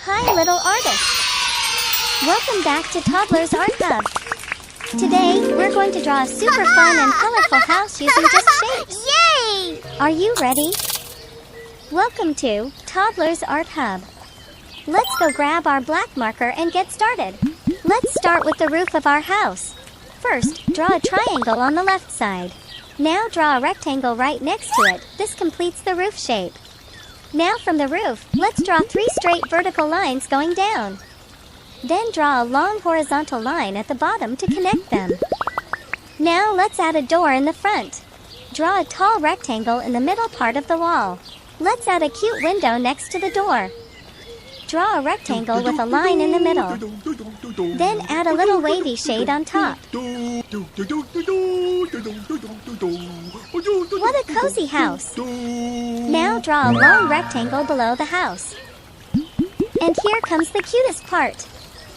Hi, little artists! Welcome back to Toddler's Art Hub. Today, we're going to draw a super fun and colorful house using just shapes. Yay! Are you ready? Welcome to Toddler's Art Hub. Let's go grab our black marker and get started. Let's start with the roof of our house. First, draw a triangle on the left side. Now draw a rectangle right next to it. This completes the roof shape. Now from the roof, let's draw 3 straight vertical lines going down. Then draw a long horizontal line at the bottom to connect them. Now let's add a door in the front. Draw a tall rectangle in the middle part of the wall. Let's add a cute window next to the door. Draw a rectangle with a line in the middle. Then add a little wavy shade on top. What a cozy house! Now draw a long rectangle below the house. And here comes the cutest part.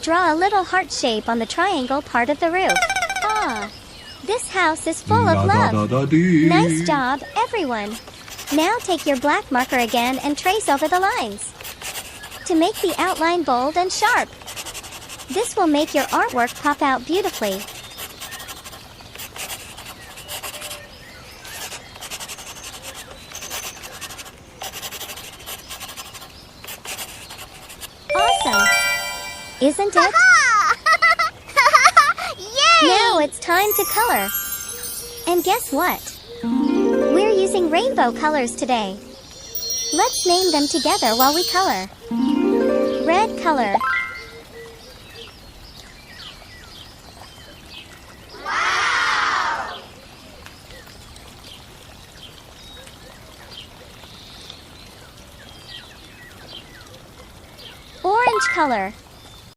Draw a little heart shape on the triangle part of the roof. Ah, this house is full of love. Nice job, everyone. Now take your black marker again and trace over the lines to make the outline bold and sharp. This will make your artwork pop out beautifully. Awesome! Isn't it? Yay! Now it's time to color. And guess what? We're using rainbow colors today. Let's name them together while we color. Red color. Wow! Orange color.